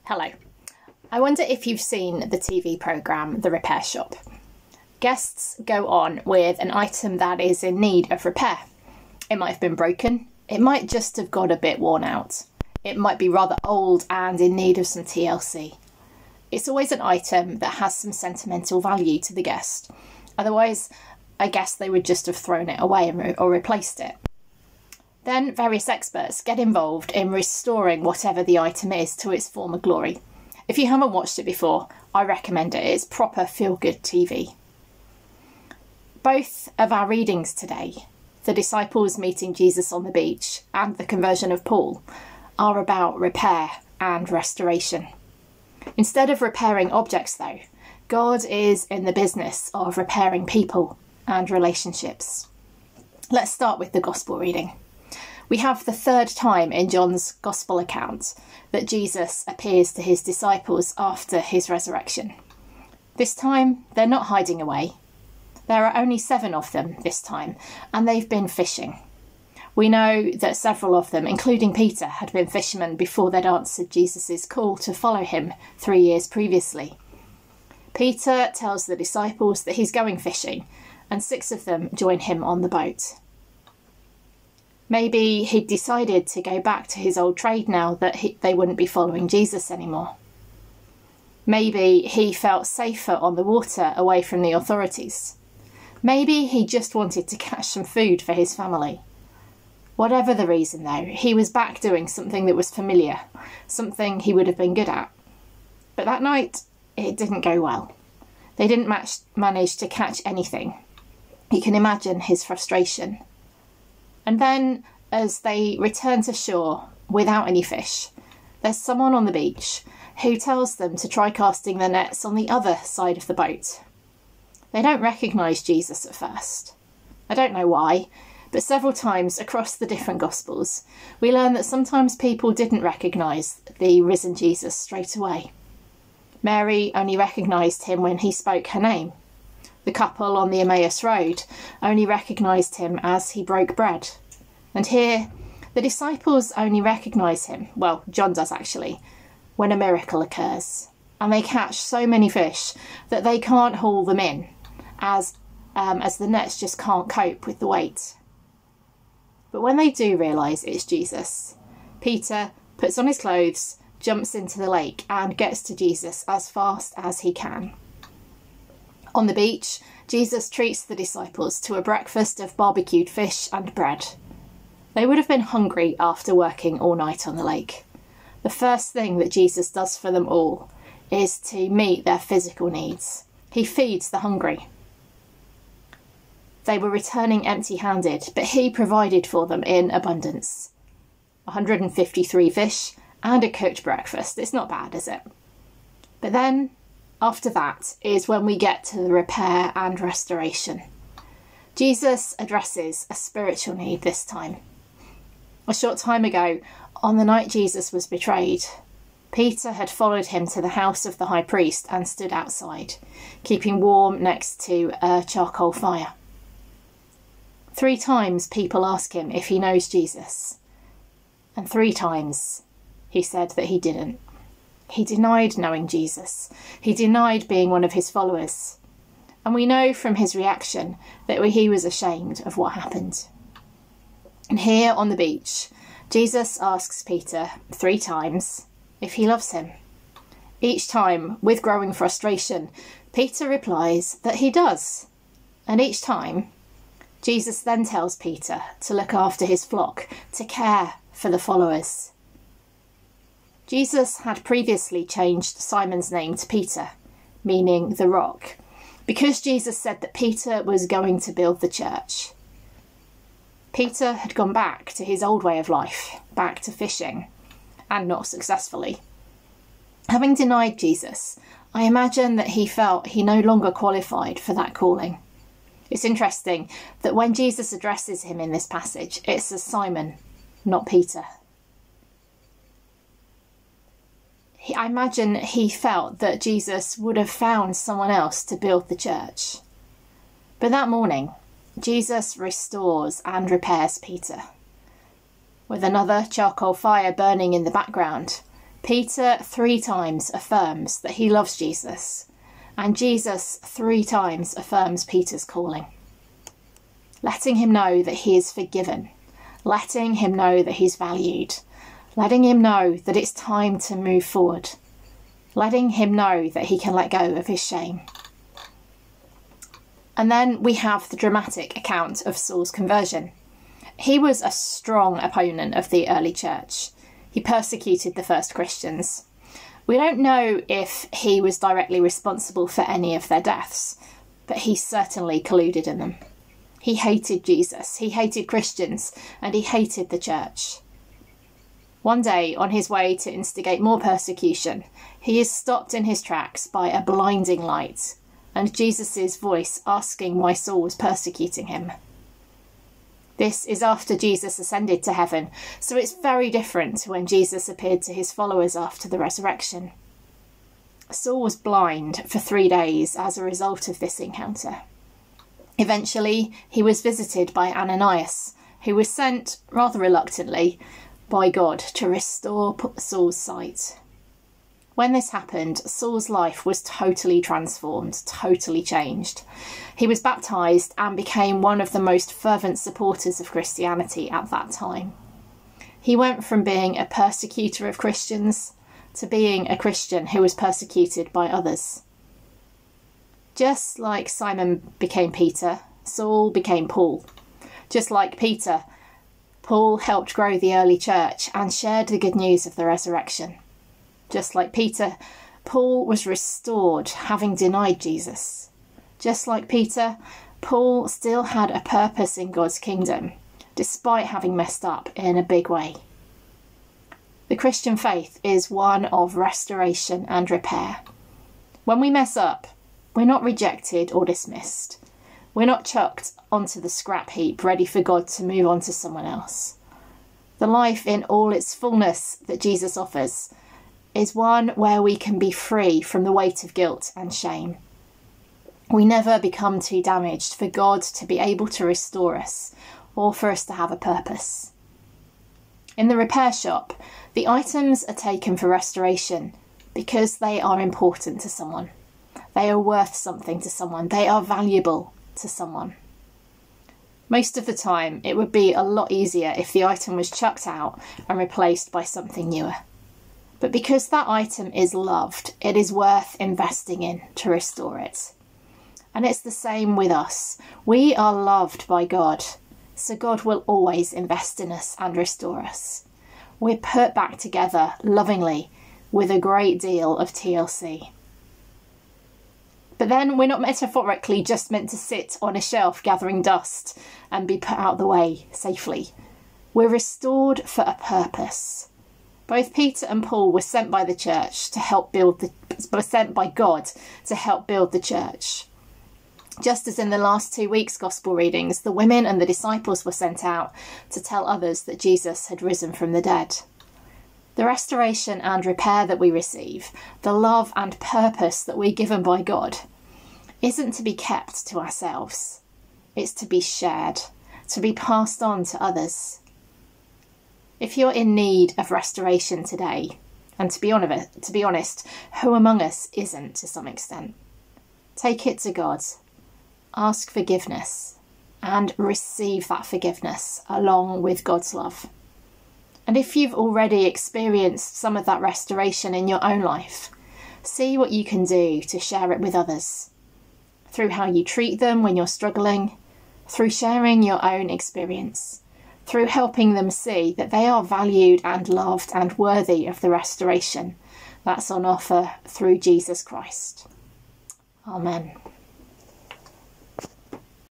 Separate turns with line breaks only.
Hello. I wonder if you've seen the TV programme The Repair Shop. Guests go on with an item that is in need of repair. It might have been broken. It might just have got a bit worn out. It might be rather old and in need of some TLC. It's always an item that has some sentimental value to the guest. Otherwise, I guess they would just have thrown it away or replaced it. Then various experts get involved in restoring whatever the item is to its former glory. If you haven't watched it before, I recommend it. It's proper feel-good TV. Both of our readings today, the disciples meeting Jesus on the beach and the conversion of Paul, are about repair and restoration. Instead of repairing objects, though, God is in the business of repairing people and relationships. Let's start with the Gospel reading. We have the third time in John's Gospel account that Jesus appears to his disciples after his resurrection. This time, they're not hiding away. There are only 7 of them this time, and they've been fishing. We know that several of them, including Peter, had been fishermen before they'd answered Jesus' call to follow him 3 years previously. Peter tells the disciples that he's going fishing, and 6 of them join him on the boat. Maybe he'd decided to go back to his old trade now that they wouldn't be following Jesus anymore. Maybe he felt safer on the water away from the authorities. Maybe he just wanted to catch some food for his family. Whatever the reason, though, he was back doing something that was familiar, something he would have been good at. But that night, it didn't go well. They didn't manage to catch anything. You can imagine his frustration. And then, as they return to shore without any fish, there's someone on the beach who tells them to try casting their nets on the other side of the boat. They don't recognise Jesus at first. I don't know why, but several times across the different Gospels, we learn that sometimes people didn't recognise the risen Jesus straight away. Mary only recognised him when he spoke her name. The couple on the Emmaus Road only recognised him as he broke bread. And here, the disciples only recognise him, well, John does actually, when a miracle occurs. And they catch so many fish that they can't haul them in, as the nets just can't cope with the weight. But when they do realise it's Jesus, Peter puts on his clothes, jumps into the lake and gets to Jesus as fast as he can. On the beach, Jesus treats the disciples to a breakfast of barbecued fish and bread. They would have been hungry after working all night on the lake. The first thing that Jesus does for them all is to meet their physical needs. He feeds the hungry. They were returning empty-handed, but he provided for them in abundance. 153 fish and a cooked breakfast. It's not bad, is it? But then, after that, is when we get to the repair and restoration. Jesus addresses a spiritual need this time. A short time ago, on the night Jesus was betrayed, Peter had followed him to the house of the high priest and stood outside, keeping warm next to a charcoal fire. 3 times people ask him if he knows Jesus, and 3 times he said that he didn't. He denied knowing Jesus. He denied being one of his followers. And we know from his reaction that he was ashamed of what happened. And here on the beach, Jesus asks Peter 3 times if he loves him. Each time, with growing frustration, Peter replies that he does. And each time, Jesus then tells Peter to look after his flock, to care for the followers. Jesus had previously changed Simon's name to Peter, meaning the rock, because Jesus said that Peter was going to build the church. Peter had gone back to his old way of life, back to fishing, and not successfully. Having denied Jesus, I imagine that he felt he no longer qualified for that calling. It's interesting that when Jesus addresses him in this passage, it's as Simon, not Peter. I imagine he felt that Jesus would have found someone else to build the church. But that morning, Jesus restores and repairs Peter. With another charcoal fire burning in the background, Peter 3 times affirms that he loves Jesus, and Jesus 3 times affirms Peter's calling, letting him know that he is forgiven, letting him know that he's valued, letting him know that it's time to move forward, letting him know that he can let go of his shame. And then we have the dramatic account of Saul's conversion. He was a strong opponent of the early church. He persecuted the first Christians. We don't know if he was directly responsible for any of their deaths, but he certainly colluded in them. He hated Jesus, he hated Christians, and he hated the church. One day, on his way to instigate more persecution, he is stopped in his tracks by a blinding light, and Jesus' voice asking why Saul was persecuting him. This is after Jesus ascended to heaven, so it's very different to when Jesus appeared to his followers after the resurrection. Saul was blind for 3 days as a result of this encounter. Eventually, he was visited by Ananias, who was sent, rather reluctantly, by God to restore Saul's sight. When this happened, Saul's life was totally transformed, totally changed. He was baptised and became one of the most fervent supporters of Christianity at that time. He went from being a persecutor of Christians to being a Christian who was persecuted by others. Just like Simon became Peter, Saul became Paul. Just like Peter, Paul helped grow the early church and shared the good news of the resurrection. Just like Peter, Paul was restored, having denied Jesus. Just like Peter, Paul still had a purpose in God's kingdom, despite having messed up in a big way. The Christian faith is one of restoration and repair. When we mess up, we're not rejected or dismissed. We're not chucked onto the scrap heap, ready for God to move on to someone else. The life in all its fullness that Jesus offers is one where we can be free from the weight of guilt and shame. We never become too damaged for God to be able to restore us or for us to have a purpose. In the repair shop, the items are taken for restoration because they are important to someone. They are worth something to someone. They are valuable to someone. Most of the time, it would be a lot easier if the item was chucked out and replaced by something newer. But because that item is loved, it is worth investing in to restore it. And it's the same with us. We are loved by God, so God will always invest in us and restore us. We're put back together lovingly with a great deal of TLC. But then we're not metaphorically just meant to sit on a shelf gathering dust and be put out of the way safely. We're restored for a purpose. Both Peter and Paul were sent by the church to help sent by God to help build the church. Just as in the last 2 weeks' gospel readings, the women and the disciples were sent out to tell others that Jesus had risen from the dead. The restoration and repair that we receive, the love and purpose that we're given by God, isn't to be kept to ourselves. It's to be shared, to be passed on to others. If you're in need of restoration today, and to be honest, who among us isn't to some extent? Take it to God, ask forgiveness, and receive that forgiveness along with God's love. And if you've already experienced some of that restoration in your own life, see what you can do to share it with others, through how you treat them when you're struggling, through sharing your own experience, through helping them see that they are valued and loved and worthy of the restoration that's on offer through Jesus Christ. Amen.